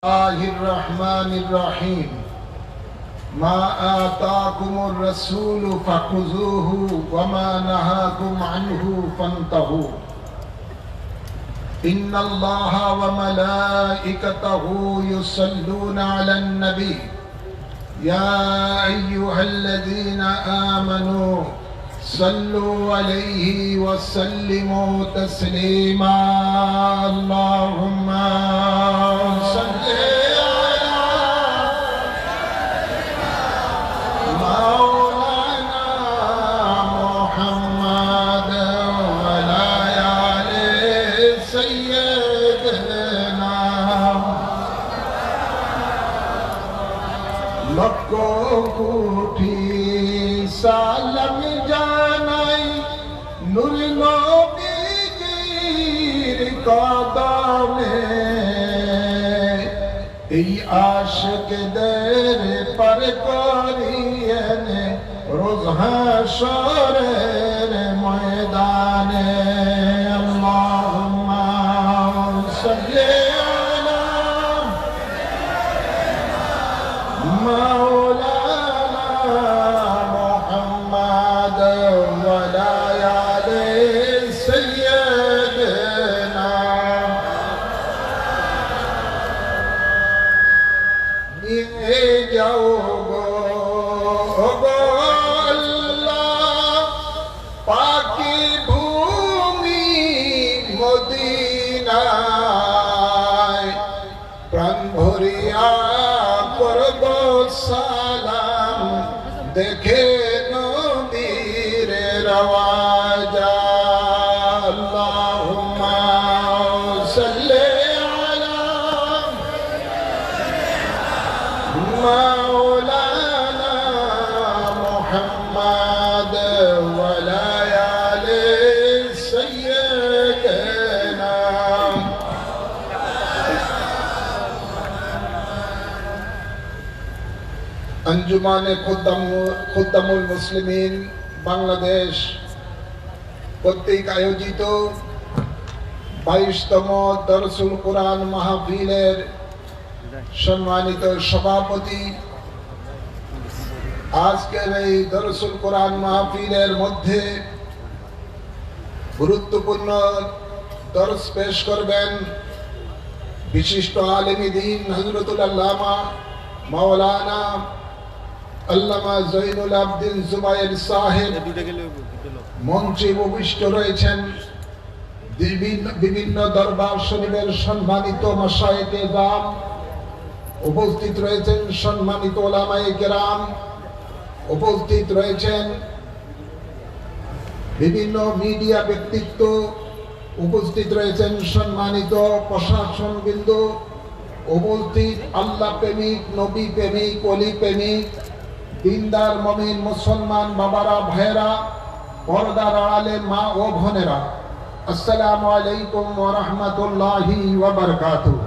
الله الرحمن الرحيم ما آتاكم الرسول فخذوه وما نهاكم عنه فانتهوا إن الله وملائكته يصلون على النبي يا أيها الذين آمنوا صلوا عليه وسلموا تسليما اللهم صل على مولانا محمد وعلى آل سيدنا লক্ষ কোটি সালাম জানাই নূর নবীজির কদমে এই আশিকদের পার করিয়েন রোজ হাশরের ময়দানে আল্লাহুম্মা সাল্লি আলা মাওলানা মুহাম্মদ ওয়া আলা আলি সাইয়্যিদিনা নিয়ে যাও গো আল্লাহ পাকি ভূমি মদিনায় প্রাণ ভরিয়া করব সালাম দেখে নবীর রওজা আল্লাহুম্মা সাল্লি আলা মাওলানা মুহাম্মদ ওয়া আলা আলি সাইয়্যিদিনা अंजुमाने खुद्दामुल मुस्लिमीन बांग्लादेश কর্তৃক আয়োজিত 22তম দরসুল কোরআন মাহফিলের সম্মানিত সভাপতি, আজকের এই দরসুল কোরআন মাহফিলের মধ্যে গুরুত্বপূর্ণ দরস পেশ করবেন বিশিষ্ট আলেমী দ্বীন হযরতুল আল্লামা মাওলানা আল্লামা জৈনুল আবদিন জুবায়ের সাহেব মঞ্চে উপবিষ্ট রয়েছেন। বিভিন্ন দরবার শরীফের সম্মানিত মাশায়েখে কেরাম উপস্থিত রয়েছেন, সম্মানিত উলামায়ে কেরাম উপস্থিত রয়েছেন, বিভিন্ন মিডিয়া ব্যক্তিত্ব উপস্থিত রয়েছেন, সম্মানিত প্রশাসনবৃন্দ উপস্থিত, আল্লাহ প্রেমিক, নবী প্রেমিক, ওলি প্রেমিক, দিনদার মুমিন মুসলমান বাবারা, ভাইয়েরা, পর্দার আড়ালে মা ও বোনেরা, আসসালামু আলাইকুম ওয়া রাহমাতুল্লাহি ওয়া বারাকাতুহু।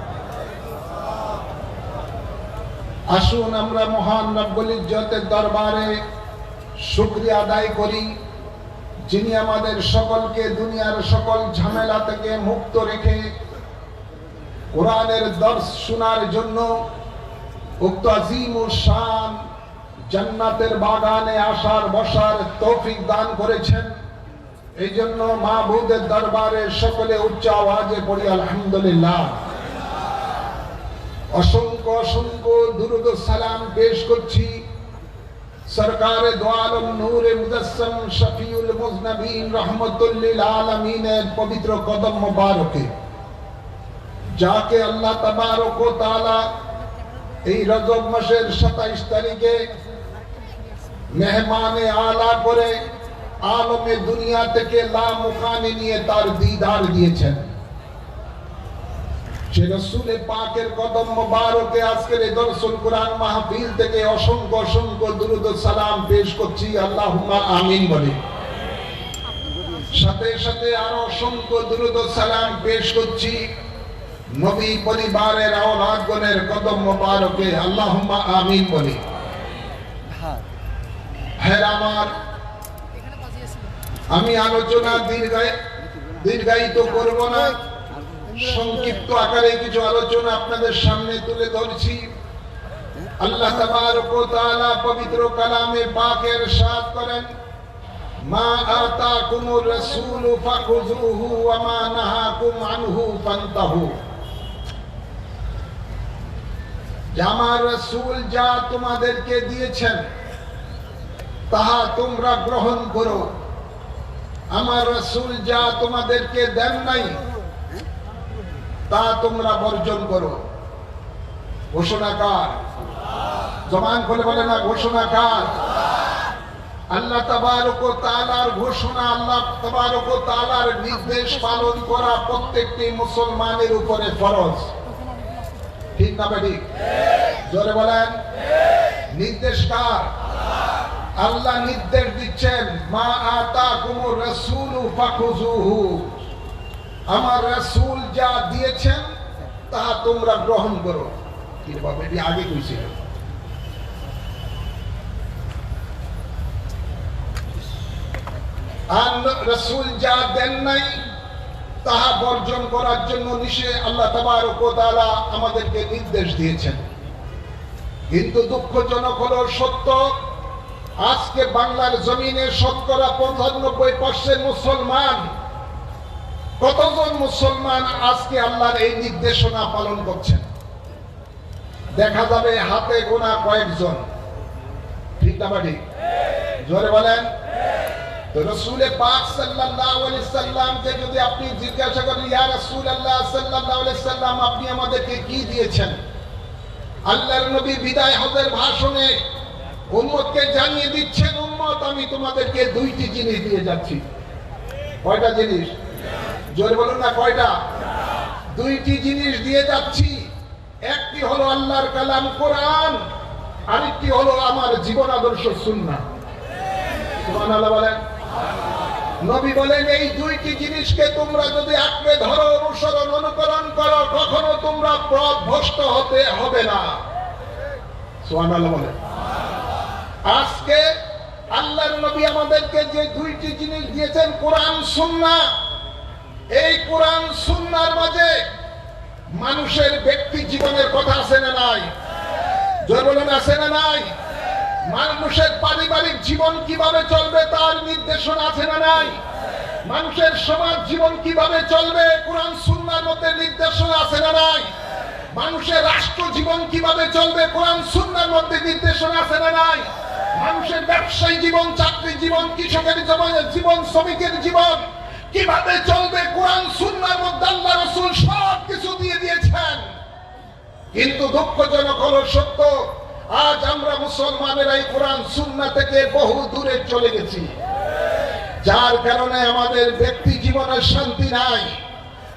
আসুন আমরা মহান রব্বুল ইজ্জতের দরবারে শুকরিয়া আদায় করি, যিনি আমাদের সকলকে দুনিয়ার সকল ঝামেলা থেকে মুক্ত রেখে কোরআনের দর্শ শোনার জন্য উক্ত আজিমুশ শান জান্নাতের বাগানে আসার বসার তৌফিক দান করেছেন। এই জন্য মাবুদের দরবারে সকলে উচ্চ আওয়াজে পড়ি আলহামদুলিল্লাহ। অসংখ্য অসংখ্য দুরূদ ও সালাম পেশ করছি সরকারে দো আলম নূরে মুজাসসাম শফিউল মুজনবিন রহমাতুল লিল আলামিনের পবিত্র কদম মোবারকে, যাকে আল্লাহ তাবারক ওয়া তাআলা এই রজব মাসের 27 তারিখে মেহমানে আলা করে আলমে দুনিয়া থেকে লামুকানে নিয়ে তার দিদার দিয়েছেন। সে রাসূল পাকের কদম মোবারকে আজকের এই দরসুল কোরআন মাহফিল থেকে অসংখ্য অসংখ্য দুরূদ ও সালাম পেশ করছি, আল্লাহুম্মা আমিন বলে। সাথে সাথে আরো অসংখ্য দুরূদ ও সালাম পেশ করছি নবী পরিবারের আওলাদগণের কদম মোবারকে, আল্লাহুম্মা আমিন বলে। হ্যাঁ আমার আমি আলোচনা দীর্ঘায়িত করব না, সংক্ষিপ্ত আকারে কিছু আলোচনা আপনাদের সামনে তুলে ধরছি। আল্লাহ তাবারক ওয়া তাআলা পবিত্র কালামে পাকে ইরশাদ করেন, মা আতাকুমুর রাসূলু ফাখুযুহু ওয়া মা নাহাকুম আনহু ফান্তাহু। আমার রাসূল যা তোমাদেরকে দিয়েছেন তাহা তোমরা গ্রহণ করো, আমার রাসূল যা তোমাদেরকে দেন নাই তা তোমরা বর্জন করো। ঘোষণাকার জবান খুলে বলে না, ঘোষণাকার আল্লাহ তাবারক ওয়া তাআলার ঘোষণা, আল্লাহ তাবারক ওয়া তাআলার নির্দেশ পালন করা প্রত্যেকটি মুসলমানের উপরে ফরজ। ঠিক না ঠিক? জোরে বলেন। নির্দেশ কার? আল্লাহ নির্দেশ দিচ্ছেন, মা আতাকুমুর রাসূলু ফাখুযুহু, আমার রাসূল যা দিয়েছেন তা তোমরা গ্রহণ করো। কি বাবা, এটি আগে কইছিল। আর রাসূল যা দেন নাই তাহা বর্জন করার জন্য আল্লাহ তাবারক ওয়া তাআলা আমাদেরকে নির্দেশ দিয়েছেন। কিন্তু দুঃখজনক হলো সত্য, আজকে বাংলার জমিনে শতকরা 95% মুসলমান, কতজন মুসলমান আজকে আল্লাহর এই নির্দেশনা পালন করছেন? দেখা যাবে হাতে গোনা কয়েকজন। ঠিক না ঠিক? জোরে বলেন। তো রাসূল পাক সাল্লাল্লাহু আলাইহি সাল্লামকে যদি আপনি জিজ্ঞাসা করেন, ইয়া রাসূলুল্লাহ সাল্লাল্লাহু আলাইহি সাল্লাম, আপনি আমাদেরকে কি দিয়েছেন? আল্লাহর নবী বিদায় হজের ভাষণে উম্মতকে জানিয়ে দিচ্ছেন, উম্মত আমি তোমাদেরকে দুইটি জিনিস দিয়ে যাচ্ছি। কয়টা জিনিস? জোরে বলুন না, কয়টা? দুইটি জিনিস দিয়ে যাচ্ছি। একটি হলো আল্লাহর কালাম কোরআন, আরেকটি হলো আমার জীবন আদর্শ সুন্নাহ। সুবহানাল্লাহ বলেন। নবী বলেন, এই দুইটি জিনিসকে তোমরা যদি আঁকড়ে ধরো, অনুসরণ অনুকরণ করো, কখনো তোমরা পথভ্রষ্ট হতে হবে না। সুবহানাল্লাহ বলেন। আজকে আল্লাহর নবী আমাদেরকে যে দুইটি জিনিস দিয়েছেন, কোরআন সুন্নাহ, এই কোরআন সুন্নাহর মাঝে মানুষের ব্যক্তি জীবনের কথা আছে না নাই? জোরে বলেন, আছে না নাই? মানুষের পারিবারিক জীবন কিভাবে চলবে তার নির্দেশনা আছে না নাই? মানুষের সমাজ জীবন কিভাবে চলবে কোরআন সুন্নাহর মধ্যে নির্দেশনা আছে না নাই? মানুষের রাষ্ট্র জীবন কিভাবে চলবে কোরআন সুন্নাহর মধ্যে নির্দেশনা আছে না নাই? মানুষের ব্যবসায়ী জীবন, চাকরি জীবন, কৃষকের জীবন, শ্রমিকের জীবন কিভাবে চলবে কোরআন সুন্নাহর মধ্যে আল্লাহ রাসূল সব কিছু দিয়ে দিয়েছেন। কিন্তু দুঃখজনক হলো সত্য, আজ আমরা মুসলমানেরা এই কোরআন সুন্নাহ থেকে বহু দূরে চলে গেছি, যার কারণে আমাদের ব্যক্তি জীবনের শান্তি নাই,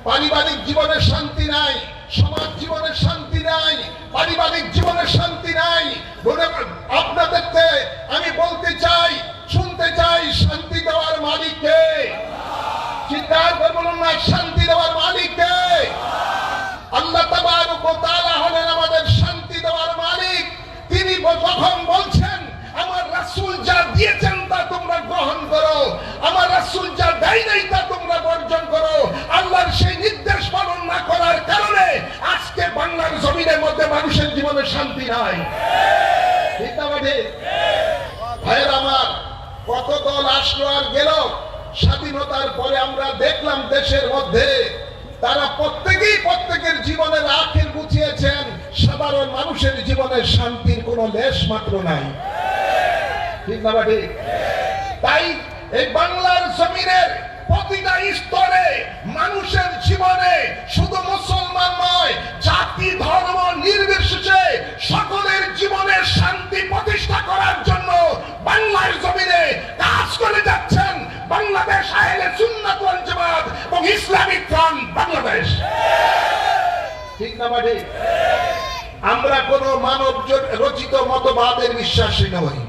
পারিবারিক জীবনের শান্তি নাই, সমাজ জীবনের শান্তি নাই, পারিবারিক জীবনের শান্তি নাই। আপনাদেরকে আমি বলতে চাই, শুনতে চাই, শান্তি দেওয়ার মালিক কে? চিৎকার করে বলুন না, শান্তি দেওয়ার মালিক কে? আল্লাহ তাবারক ওয়া তাআলা হলেন আমাদের শান্তি দেওয়ার মালিক। তিনি যখন বলছেন, আমার রাসূল যা দিয়েছেন তা তোমরা গ্রহণ করো, আমার রাসূল যা দেয় নাই তা তোমরা বর্জন করো, আল্লাহর সেই নির্দেশ পালন না করার কারণে আজকে বাংলার জমিনের মধ্যে মানুষের জীবনে শান্তি নাই। ঠিক না ঠিক? ভাইয়ের আমার, কত দল আসলো আর গেল, স্বাধীনতার পরে আমরা দেখলাম দেশের মধ্যে তারা প্রত্যেকের জীবনের আখের গুছিয়েছেন, সাধারণ মানুষের জীবনের শান্তির কোনো লেশ মাত্র নাই। ঠিক না ঠিক? তাই এই বাংলার জমিনের প্রতিটা স্তরে মানুষের জীবনে শুধু মুসলমান নয়, জাতি ধর্ম নির্বিশেষে সকলের জীবনের শান্তি প্রতিষ্ঠা করার জন্য বাংলার জমিনে কাজ করে যাচ্ছেন বাংলাদেশ আহলে সুন্নাত ওয়াল জামাত এবং ইসলামিক ফ্রন্ট বাংলাদেশ। ঠিক না ঠিক? আমরা কোন মানব রচিত মতবাদের বিশ্বাসী নই,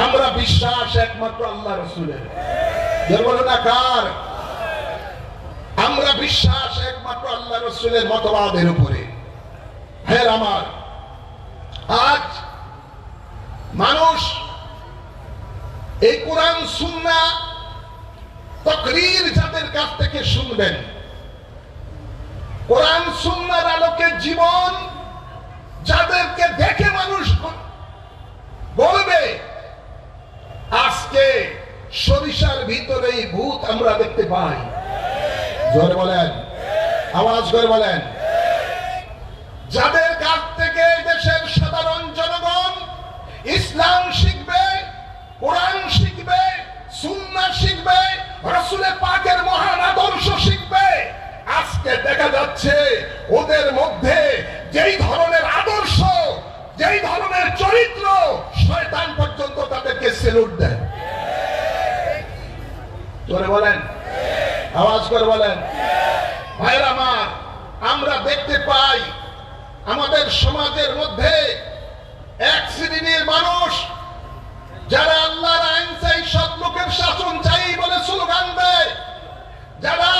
আমরা বিশ্বাস একমাত্র আল্লাহ রাসূলের। বলুন না কার? আমরা বিশ্বাস একমাত্র আল্লাহ রাসূলের মতবাদের উপরে। হ্যাঁ আমার, আজ মানুষ এই কোরআন সুন্নাহ তাকরীর যাদের কাছ থেকে শুনবেন, কোরআন সুন্নাহর আলোকে জীবন, যাদেরকে দেখে মানুষ বলবে আজকে সরিষার ভিতরেই ভূত আমরা দেখতে পাই। জোরে বলেন, আওয়াজ করে বলেন। যাদের কাছ থেকে দেশের সাধারণ জনগণ ইসলাম শিখবে, কোরআন শিখবে, সুন্নাহ শিখবে, রাসূলের পাকের মহান আদর্শ শিখবে, আজকে দেখা যাচ্ছে ওদের মধ্যে যেই ধরনের আদর্শ, যেই ধরনের চরিত্র, শয়তান পর্যন্ত তাদেরকে সেলুট দেয়। জোরে বলেন, আওয়াজ করে বলেন। ভাইরা আমার, আমরা দেখতে পাই আমাদের সমাজের মধ্যে এক শ্রেণীর মানুষ যারা আল্লাহর আইন চাই, সৎ লোকের শাসন চাই বলে স্লোগান দেয়, যারা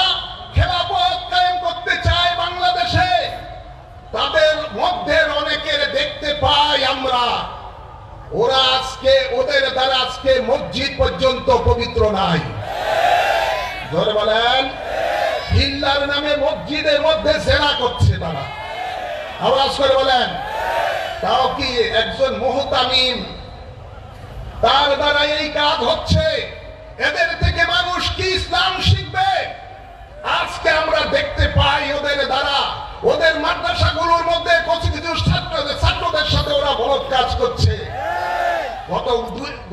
খেলাফত কায়েম করতে চায় বাংলাদেশে, তাদের মধ্যে অনেকের দেখতে পাই আমরা ওরা আজকে, ওদের দ্বারা আজকে মসজিদ পর্যন্ত পবিত্র নাই। ধরে বলেন, হিল্লার নামে মসজিদের মধ্যে জেনা করছে তারা। আওয়াজ করে বলেন, তাও কি একজন মুহতামিম, তার দ্বারা এই কাজ হচ্ছে। এদের থেকে মানুষ কি ইসলাম শিখবে? আজকে আমরা দেখতে পাই ওদের দ্বারা, ওদের মাদ্রাসাগুলোর মধ্যে কিছু কিছু ছাত্রদের সাথে ওরা বলদ কাজ করছে।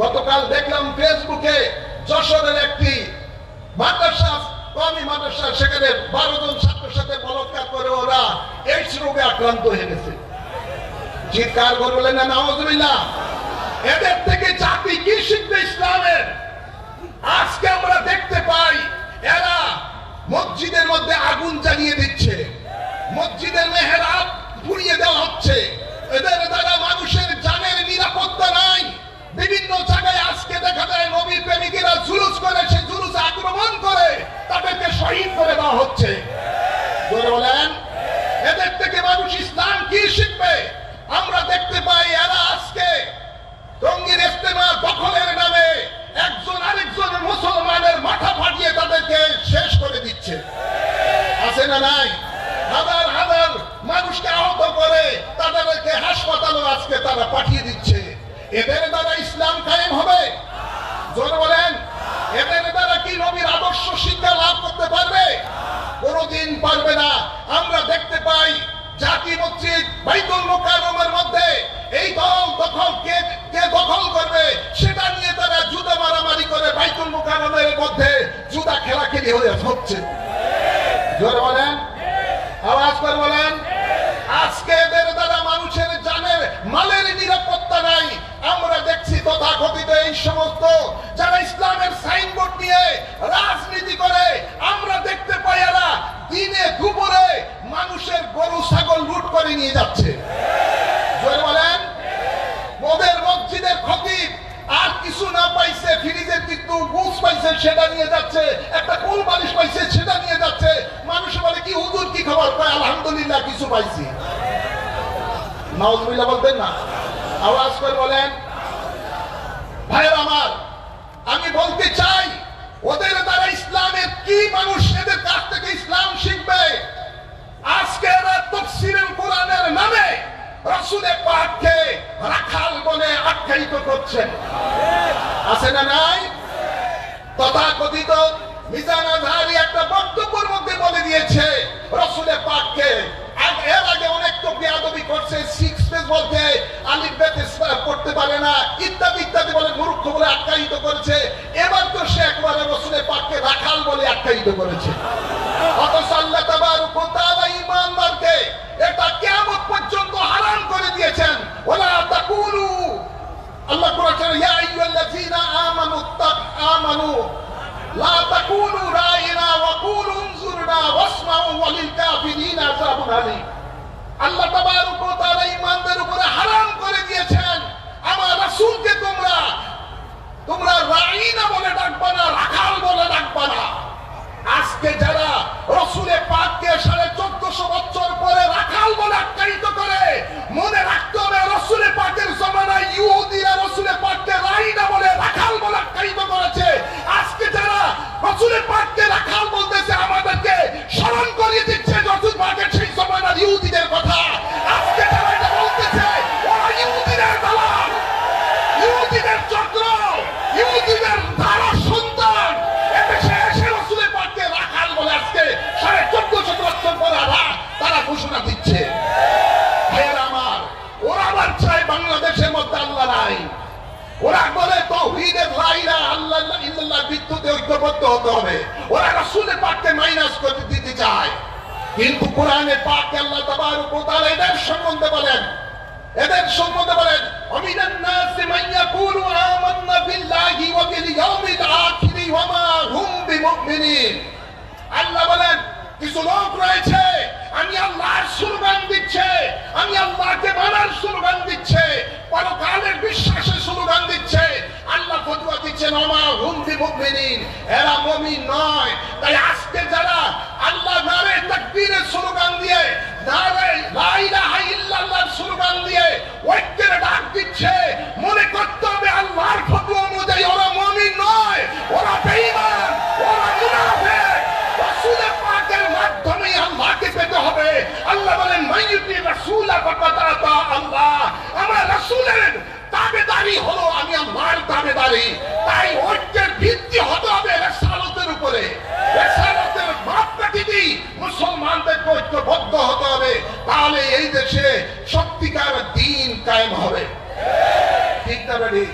গতকাল দেখলাম ফেসবুকে যশোরের একটি মাদ্রাসা, কওমি মাদ্রাসা, সেখানে 12 জন ছাত্রের সাথে বলৎকার করে ওরা এইডস রোগে আক্রান্ত হয়ে গেছে। চিৎকার করলেন না নাউজুবিল্লাহ। এদের থেকে জাতি কি শিখবে ইসলামের? আজকে আমরা দেখতে পাই এরা মসজিদের মধ্যে আগুন জ্বালিয়ে দিচ্ছে, মসজিদের মেহরাব পুড়িয়ে দেওয়া হচ্ছে। এদের দ্বারা মানুষের জানের নিরাপত্তা নাই। বিভিন্ন জায়গায় আজকে দেখা যায় নবী প্রেমিকেরা জুলুস করে, সে জুলুসে আক্রমণ করে তাদেরকে শহীদ করে দেওয়া হচ্ছে। বলেন, এদের থেকে মানুষ ইসলাম কি শিখবে? আমরা দেখতে পাই এরা আজকে টঙ্গীর ইজতেমা দখলের নামে একজন আরেকজন মুসলমানের মাথা ফাটিয়ে তাদেরকে শেষ করে দিচ্ছে। আছে না নাই? হাজার হাজার মানুষকে আহত করে তাদেরকে হাসপাতালে আজকে তারা পাঠিয়ে দিচ্ছে। এদের দ্বারা ইসলাম কায়েম হবে? জোরে বলেন, এদের দ্বারা কি নবীর আদর্শ শিক্ষা লাভ করতে পারবে? কোনদিন পারবে না। আমরা দেখতে পাই জাতি মসজিদ বাইতুল মুকাররমের মধ্যে এই দখল কে দখল করবে সেটা নিয়ে তারা জুতা মারামারি করে বাইতুল মুকাররমের মধ্যে জুতা খেলাখেলি হচ্ছে। জোরে বলেন, আওয়াজ করে বলেন। আজকে এদের দ্বারা মানুষের জানের মালের নিরাপত্তা নাই। আমরা দেখছি তথাকথিত এই সমস্ত যারা ইসলামের সাইনবোর্ড নিয়ে রাজনীতি করে, আমরা দেখতে পাই এরা দিনে দুপুরে মানুষের গরু ছাগল লুট করে নিয়ে যাচ্ছে। জোরে বলেন, ওদের মসজিদের খতিব আর কিছু না পাইছে, ফ্রিজের কিন্তু গুছ পাইছে সেটা নিয়ে যাচ্ছে, একটা কোল বালিশ পাইছে সেটা নিয়ে যাচ্ছে। মানুষ বলে কি হুজুর কি খবর? কয় আলহামদুলিল্লাহ কিছু পাইছি। নাউজুবিল্লাহ বলতেন না? আওয়াজ করে বলেন। ভাইয়ের আমার, আমি বলতে চাই ওদের দ্বারা ইসলামের কি মানুষ এদের কাছ থেকে ইসলাম শিখবে? আজকে এরা তাফসীরুল কোরআনের নামে রাসূলের পাককে রাখাল বলে আখ্যায়িত করছেন। আছে না নাই? তথাকথিত মিজান আজহারী একটা বক্তব্যের মধ্যে বলে দিয়েছে রাসূলের পাককে এর আগে অনেক তো বেয়াদবি করছে, 6 পেজ বলতে আলিফ বে পড়তে পারে না ইত্যাদি ইত্যাদি বলে মূর্খ বলে আখ্যায়িত করেছে। এবার তো সে একবারে রাসূলের পাককে রাখাল বলে আখ্যায়িত করেছে। অথচ আল্লাহ তাবারক ওয়া তাআলা ঈমানদারকে এটা কিয়ামত পর্যন্ত হারাম করে দিয়েছেন। ওয়ালা তাকুলু, আল্লাহ বলেছেন ইয়া আইয়ুহাল্লাযীনা আমানু লা তাকুলু রাইনা ওয়া কুলু উনজুরনা ওয়াসমাউ ওয়ালিল কাফিরিনা আযাবুন আলীম। আল্লাহ তাবারক ওয়া তাআলা ঈমানদের উপরে হারাম করে দিয়েছেন আমার রাসূলকে তোমরা রাইনা বলে ডাকবা না, রাখাল বলে ডাকবা না। আজকে যারা রাসূলের পাককে 1450 বছর পরে রাখাল বলে আখ্যায়িত করে, মনে রাখতে হবে রাসূলের পাকের জামানায় ইহুদিরা রাসূলের পাককে রাইনা বলে রাখাল বলে আখ্যায়িত করেছে। আজকে যারা রাসূলের পাককে রাখাল বলতেছে আমাদেরকে স্মরণ করিয়ে দিচ্ছে রাসূল পাকের মধ্যে ঐক্যবদ্ধ হতে হবে। ওরা রাসূলের পাককে মাইনাস করে দিতে চায়, কিন্তু কোরআনে পাকে আল্লাহ তাবারক ওয়া তাআলা এদের সম্বন্ধে বলেন, ওমিনান নাসি মান ইয়াকুলু আমান্না বিল্লাহি ওয়া বিল ইয়াউমিল আখির ওয়া মা হুম বিমুমিনিন। আল্লাহ বলেন কিছু লোক রয়েছে আমি আল্লাহর স্লোগান দিচ্ছে, আমি আল্লাহকে মানার স্লোগান দিচ্ছে, পরকালের বিশ্বাসের স্লোগান দিচ্ছে, আল্লাহ ফতোয়া দিচ্ছেন ওয়া মা হুম বিমুমিনিন, এরা মুমিন নয়। তাই আজকে যারা আল্লাহ নারে তাকবীরের স্লোগান দিয়ে, নারে লা ইলাহা ইল্লাল্লাহর স্লোগান দিয়ে ঐক্যের ডাক দিচ্ছে, মনে করতে হবে আল্লাহর ফতোয়া অনুযায়ী ওরা মুমিন নয়, ওরা বেঈমান, ওরা মুনাফিক। রাসূলের পাকের মাধ্যমে আল্লাহকে পেতে হবে। আল্লাহ বলেন মাইয়ুতি রাসূলা ফাকাদ আতা আল্লাহ, আমার রাসূলের তাবেদারি হলো আমি আল্লাহর তাবেদারি। তাই ঐক্যের ভিত্তি হতে হবে রিসালাতের উপরে, রিসালাতের মাপকাঠি মুসলমানদের ঐক্যবদ্ধ হতে হবে, তাহলে এই দেশে সত্যিকার দ্বীন কায়েম হবে। ঠিক না বেটি?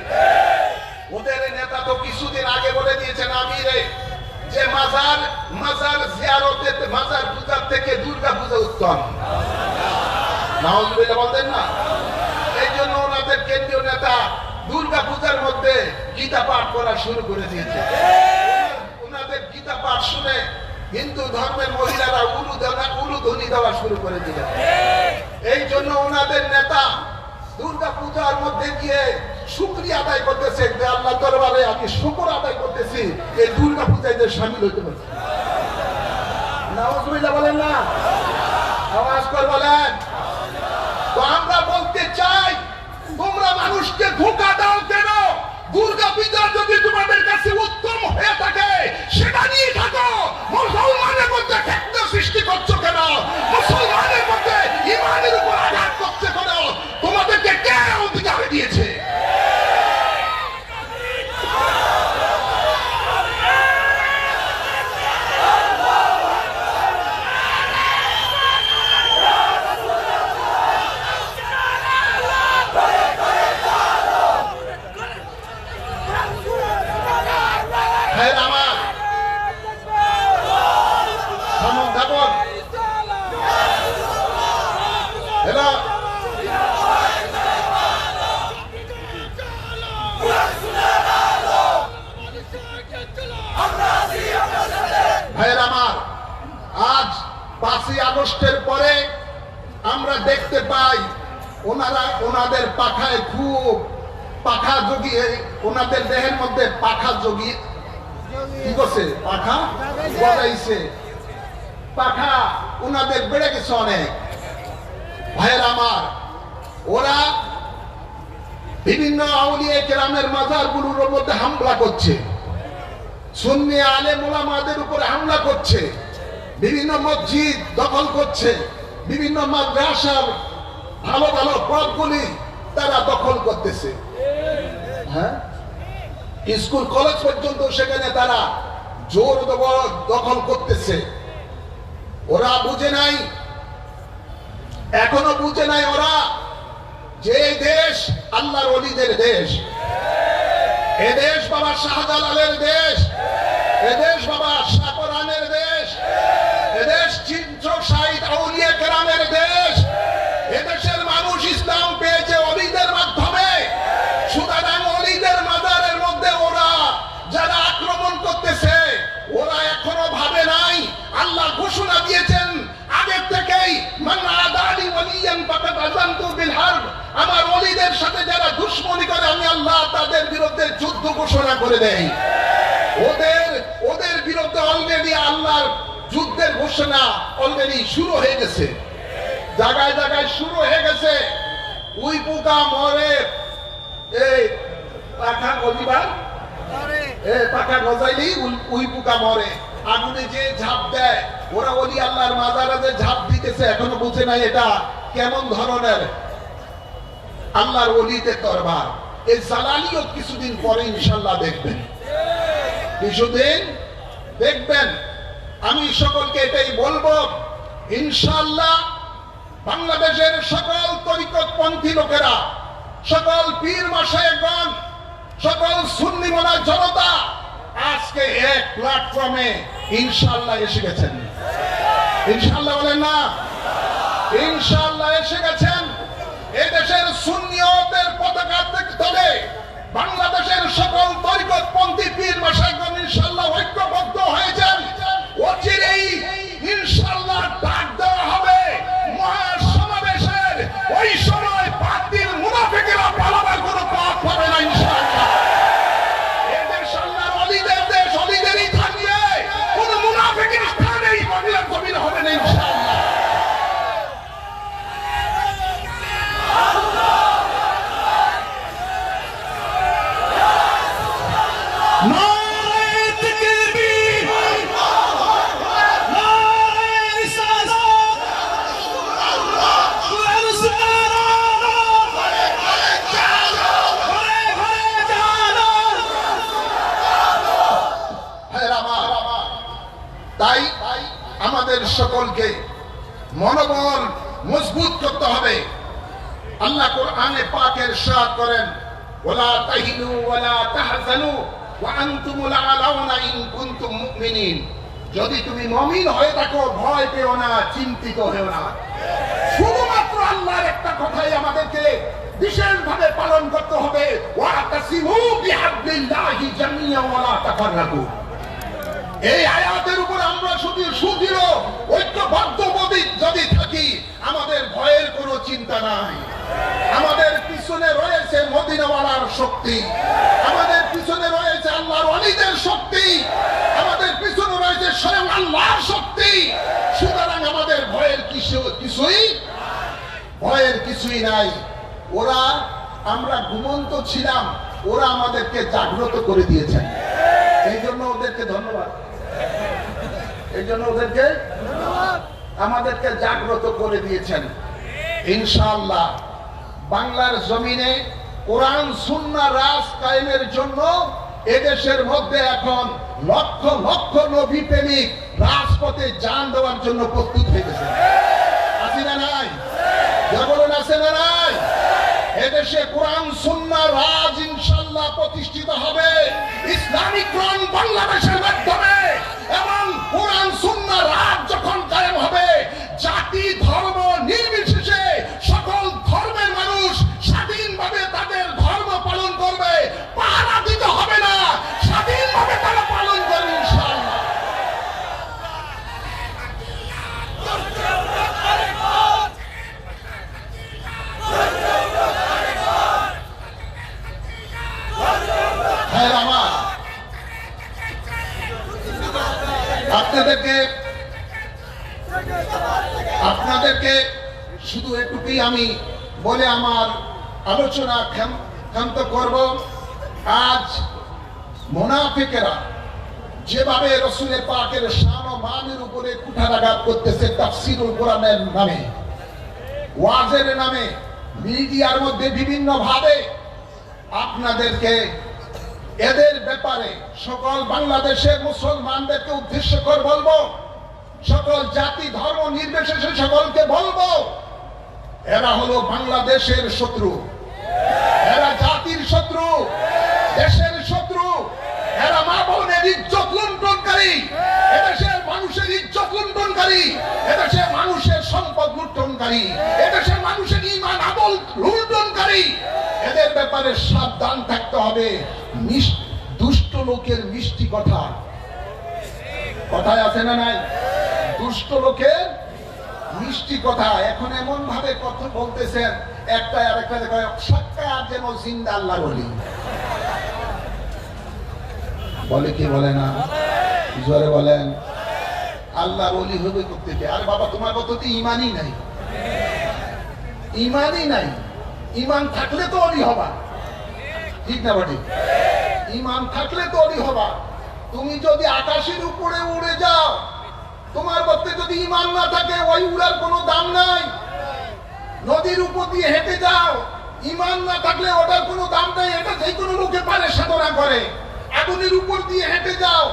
ওদের নেতা তো কিছুদিন আগে বলে দিয়েছেন আমিরে যে মাজার জিয়ারতে, মাজার পূজার থেকে দুর্গা পূজা উত্তম। নাউজুবিল্লাহ বলতেন না? এই জন্য ওনাদের কেন্দ্রীয় নেতা দুর্গা পূজার মধ্যে গীতা পাঠ করা শুরু করে দিয়েছে। ওনাদের গীতা পাঠ শুনে হিন্দু ধর্মের মহিলারা উলুধ্বনি দেওয়া শুরু করে দিলেন। এই জন্য ওনাদের নেতা দুর্গা পূজার মধ্যে গিয়ে শুকরিয়া আদায় করতেছে যে আল্লাহ দরবারে আমি শুকর আদায় করতেছি এই দুর্গা পূজায় যে শামিল হইতে পারছি। নাউজুবিল্লাহ বলেন না? আওয়াজ করে বলেন। তো আমরা বলতে চাই তোমরা মানুষকে ধোঁকা দাও কেন? দুর্গা পূজা যদি তোমাদের কাছে উত্তম হয়ে থাকে সেটা নিয়ে থাকো। মুসলমানের মধ্যে ফিতনা সৃষ্টি করছো কেন? মুসলমানের মধ্যে ঈমানের উপর আঘাত করছো কেন? তোমাদেরকে কে অধিকার দিয়েছে? আজ 5ই আগস্টের পরে আমরা দেখতে পাই ওনাদের পাখায় খুব পাখা জগিয়ে, ওনাদের দেহের মধ্যে পাখা জগিয়ে কি করছে? পাখা গজাইছে, পাখা ওনাদের বেড়ে গেছে অনেক। ভাইয়ের আমার, ওরা বিভিন্ন আউলিয়া কেরামের মাজারগুলোর মধ্যে হামলা করছে, সুন্নি আলেম ওলামাদের উপরে হামলা করছে, বিভিন্ন মসজিদ দখল করছে, বিভিন্ন মাদ্রাসার ভালো ভালো পদগুলি তারা দখল করতেছে। হ্যাঁ, স্কুল কলেজ পর্যন্ত সেখানে তারা জোর দখল করতেছে। ওরা বুঝে নাই, এখনো বুঝে নাই ওরা যে দেশ আল্লাহর ওলিদের দেশ, এদেশ বাবা শাহজালালের দেশ, এদেশ বাবা শাহ কোরআনের দেশ, এদেশ শাহিদ আউলিয়া কেরামের দেশ। এদেশের মানুষ ইসলাম পেয়েছে ওলিদের মাধ্যমে। সুতরাং ওলিদের মাজারের মধ্যে ওরা যারা আক্রমণ করতেছে ওরা এখনো ভাবে নাই। আল্লাহ ঘোষণা দিয়েছেন আগের থেকেই, মান আদালি ওলিয়ান ফাকাদ আযানতু বিল হারব, আমার ওলিদের সাথে যারা দুশমনি করে আমি আল্লাহ তাদের বিরুদ্ধে যুদ্ধ ঘোষণা করে দেই। ওদের বিরুদ্ধে অলরেডি আল্লাহর যুদ্ধের ঘোষণা অলরেডি শুরু হয়ে গেছে, জায়গায় জায়গায় শুরু হয়ে গেছে। উই পোকা মরে, এই পাখা গজিবার, পাখা গজাইলেই উই পোকা মরে। আগুনে যে ঝাঁপ দেয়, ওরা ওলি আল্লাহর মাজারে যে ঝাঁপ দিতেছে এখনো বুঝে নাই এটা কেমন ধরনের আল্লাহর ওলিদের দরবার। এই জালালিয়ত কিছুদিন পরে ইনশাআল্লাহ দেখবেন, কিছুদিন দেখবেন। আমি সকলকে এটাই বলবো, ইনশাআল্লাহ বাংলাদেশের সকল তরিকতপন্থী লোকেরা, সকল পীর মাশায়েখগণ, সকল সুন্নি মোনা জনতা আজকে এক প্ল্যাটফর্মে ইনশাআল্লাহ এসে গেছেন। ইনশাআল্লাহ বলেন না? ইনশাআল্লাহ এসে গেছেন। এদেশের সুন্নিয়তের পতাকা তলে বাংলাদেশের সকল তরিকতপন্থী পীর মাশায়েখগণ ইনশাআল্লাহ ঐক্যবদ্ধ হয়েছেন। অচিরেই ইনশাআল্লাহ ডাক দেওয়া হবে মহাসমাবেশের। ওই সময় বাতিল মুনাফিকেরা পালাবার কোনো পথ পাবে না ইনশাআল্লাহ। এদেশ আল্লাহর ওলিদের দেশ, ওলিদেরই থাকবে, কোনো মুনাফিকের স্থানে এই বাংলার জমিন হবে না ইনশাআল্লাহ। তাই আমাদের সকলকে মনোবল মজবুত করতে হবে। আল্লাহ কোরআনে পাকে ইরশাদ করেন, ওয়ালা তাহিনু ওয়ালা তাহজানু ওয়া আনতুমুল আলাউনা ইন কুনতুম মুমিনিন। যদি তুমি মুমিন হয়ে থাকো ভয় পেও না, চিন্তিত হও না। শুধুমাত্র আল্লাহর একটা কথাই আমাদেরকে বিশেষভাবে পালন করতে হবে, ওয়া তাসিমু বিহাবলিল্লাহি জামিআ ওয়া লা তাফাররাকু। এই আয়াতের উপর আমরা শুধু সুদৃঢ় ঐক্যবদ্ধ যদি থাকি, আমাদের ভয়ের কোনো চিন্তা নাই। আমাদের পিছনে রয়েছে মদিনাওয়ালার শক্তি, আমাদের পিছনে রয়েছে আল্লাহর ওলিদের শক্তি, আমাদের পিছনে রয়েছে স্বয়ং আল্লাহর শক্তি। সুতরাং আমাদের ভয়ের কিছুই নাই। ওরা, আমরা ঘুমন্ত ছিলাম, ওরা আমাদেরকে জাগ্রত করে দিয়েছেন। এই জন্য ওদেরকে ধন্যবাদ। এই জন্য ওদেরকে আমাদেরকে জাগ্রত করে দিয়েছেন। ইনশাআল্লাহ বাংলার জমিনে কোরআন সুন্নাহ রাজ কায়েমের জন্য এদেশের মধ্যে এখন লক্ষ লক্ষ নবী প্রেমিক রাজপথে জান দেওয়ার জন্য প্রস্তুত হয়ে গেছে। আছে না নাই? বলুন আছে না নাই? এদেশে কোরআন সুন্নাহ রাজ ইনশাআল্লাহ প্রতিষ্ঠিত হবে ইসলামিক রং বাংলাদেশের মাধ্যমে। এবং কোরআন সুন্নাহ রাজ যখন কায়েম হবে, জাতি ধর্ম নির্বিশেষে সকল ধর্মের মানুষ স্বাধীনভাবে তাদের ধর্ম পালন করবে। পাহারা দিতে হবে না, স্বাধীনভাবে তারা পালন করবে ইনশাআল্লাহ। আপনাদেরকে শুধু এটুকুই আমি বলে আমার আলোচনা ক্ষান্ত করব। আজ মুনাফিকেরা যেভাবে রাসূলের পাকের শান ও মানের উপরে কুঠারাঘাত করতেছে, তাফসীরুল কোরআনের নামে, ওয়াজের নামে, মিডিয়ার মধ্যে বিভিন্ন ভাবে, আপনাদেরকে এদের ব্যাপারে সকল বাংলাদেশের মুসলমানদেরকে উদ্দেশ্য করে বলবো, সকল জাতি ধর্ম নির্বিশেষে সকলকে বলবো, এরা হলো বাংলাদেশের শত্রু, এরা জাতির শত্রু, দেশের শত্রু, এরা মা বোনের ইজ্জত লুণ্ঠনকারী, এদেশের মানুষের ইজ্জত লুণ্ঠনকারী, এদেশের মানুষের সম্পদ লুণ্ঠনকারী, এদেশের মানুষের ঈমান আমল লুণ্ঠনকারী। এদের ব্যাপারে সাবধান থাকতে হবে। দুষ্ট লোকের মিষ্টি কথা, কথায় আছে না নাই? দুষ্ট লোকের মিষ্টি কথা। এখন এমন ভাবে কথা বলতেছেন, একটা আরেকটা সাক্ষাৎ যেন জিন্দা আল্লাহ বলি বলে, কি বলে না? জোরে বলেন। আল্লাহ বলি হবে করতে। আরে বাবা, তোমার কত তো ইমানই নাই, ইমানই নাই। ইমান থাকলে তো অলি হবা, ঠিক না বাড়ি? ইমান থাকলে তো অলি হবা। তুমি যদি আকাশের উপরে উড়ে যাও, তোমার মধ্যে যদি ইমান না থাকে, ওই উড়ার কোনো দাম নাই। নদীর উপর দিয়ে হেঁটে যাও, ইমান না থাকলে ওটার কোনো দাম নাই। এটা যে কোনো লোকে পারে সাধনা করে। আগুনের উপর দিয়ে হেঁটে যাও,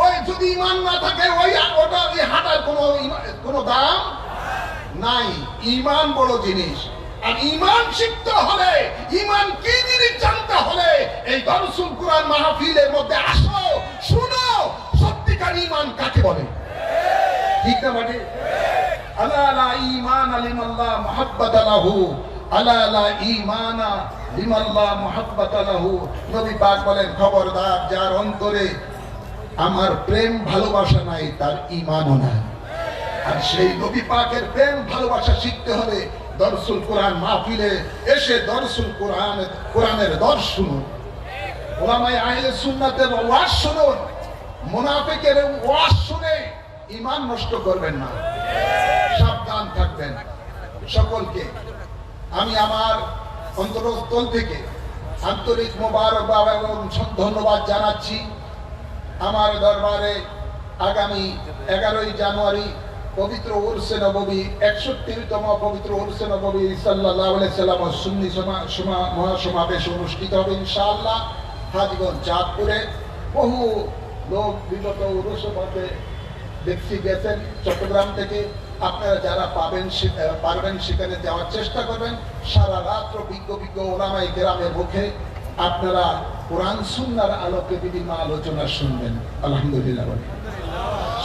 ওই যদি ইমান না থাকে, ওই ওটা হাঁটার কোনো দাম নাই। ইমান বড় জিনিস। আর ইমান শিখতে হলে, ইমান কি জিনিস জানতে হলে এই দরসুল কুরআন মাহফিলের মধ্যে আসো, শুনো সত্যিকার ঈমান কাকে বলে। ঠিক না মানে আলা লা ঈমানা লিমাল্লাহ মুহাব্বাতা লাহু, আলা লা ঈমানা লিমাল্লাহ মুহাব্বাতা লাহু। নবী পাক বলেন, খবরদার যার অন্তরে আমার প্রেম ভালোবাসা নাই তার ঈমানও নাই। আর সেই নবী পাকের প্রেম ভালোবাসা শিখতে হলে দরসুল কুরআন মাহফিলে এসে দরসুল কোরআনের দর্শ শুনুন, ওলামায়ে আহলে সুন্নাতের ওয়াজ শুনুন। মুনাফিকের ওয়াজ শুনে ঈমান নষ্ট করবেন না, সাবধান থাকবেন। সকলকে আমি আমার অন্তরস্থল থেকে আন্তরিক মোবারকবাদ এবং ধন্যবাদ জানাচ্ছি। আমার দরবারে আগামী 11ই জানুয়ারি পবিত্র উরসে নববী, 61তম পবিত্র উরসে নববী সাল্লাল্লাহু আলাইহি সাল্লাম সুন্নি মহাসমাবেশ অনুষ্ঠিত হবে ইনশাআল্লাহ হাজীগঞ্জ চাঁদপুরে। বহু লোক বিগত উরসে দেখছি গেছেন চট্টগ্রাম থেকে। আপনারা যারা পারবেন সেখানে যাওয়ার চেষ্টা করবেন। সারা রাত্র বিজ্ঞ ওলামায়ে কেরামের মুখে আপনারা কোরআন সুন্নাহর আলোকে বিভিন্ন আলোচনা শুনবেন। আলহামদুলিল্লাহ।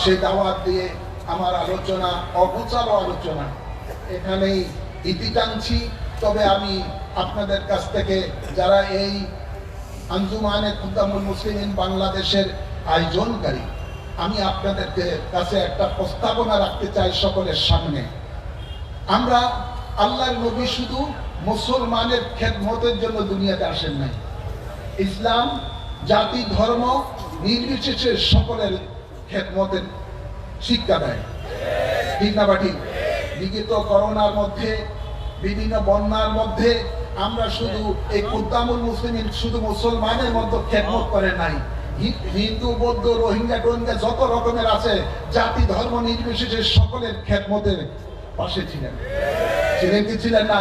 সেই দাওয়াত দিয়ে আমার আলোচনা অগোছালো আলোচনা এখানেই ইতি টানছি। তবে আমি আপনাদের কাছ থেকে যারা এই আঞ্জুমানে খুদ্দামুল মুসলিমিন বাংলাদেশের আয়োজনকারী, আমি আপনাদের কাছে একটা প্রস্তাবনা রাখতে চাই সকলের সামনে। আমরা আল্লাহর নবী শুধু মুসলমানের খেদমতের জন্য দুনিয়াতে আসেন নাই। ইসলাম জাতি ধর্ম নির্বিশেষে সকলের খেদমতের শিক্ষা দেয়। ঠিক না বাটি? বিগত করোনার মধ্যে, বিভিন্ন বন্যার মধ্যে আমরা শুধু এই খুদ্দামুল মুসলিমিন শুধু মুসলমানের মধ্যে খেদমত করে নাই, হিন্দু বৌদ্ধ রোহিঙ্গা টোহিঙ্গা যত রকমের আছে জাতি ধর্ম নির্বিশেষে সকলের খেদমতের পাশে ছিলেন। ছিলেন কি ছিলেন না?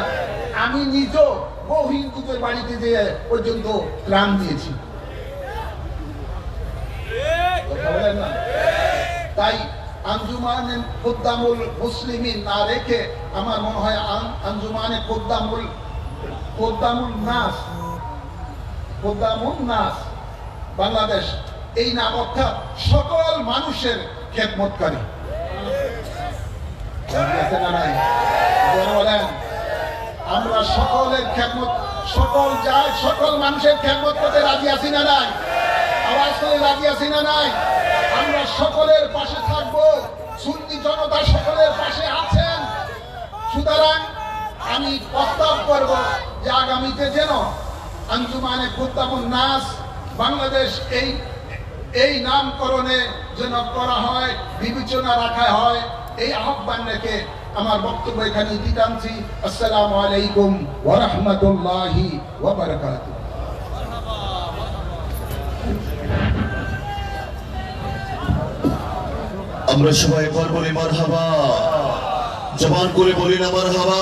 আমি নিজেও বহু হিন্দুদের বাড়িতে যেয়ে পর্যন্ত ত্রাণ দিয়েছি। তাই আঞ্জুমানে খুদ্দামুল মুসলিমিন না রেখে আমার মনে হয় আঞ্জুমানে খুদ্দামুল নাস বাংলাদেশ এই নাম অর্থাৎ সকল মানুষের খেদমতকারী। আমরা সকলের খেদমত, সকল মানুষের খেদমত করতে রাজি আছি না নাই? আওয়াজ করে রাজি আছি না নাই? আমরা সকলের পাশে থাকবো, সুন্নি জনতা সকলের পাশে আছেন। সুতরাং আমি প্রস্তাব করব যে আগামীতে যেন আঞ্জুমানে খুদ্দামুন নাস বাংলাদেশ এই নামকরণে যেন করা হয়, বিবেচনা রাখা হয়, এই আহ্বান রেখে আমার বক্তব্য এখানে ইতি টানছি। আসসালামু আলাইকুম ওয়া রাহমাতুল্লাহি ওয়া বারাকাতুহু। আমরা সবাই একবার বলি মারহাবা, জবান করে বলি না মারহাবা।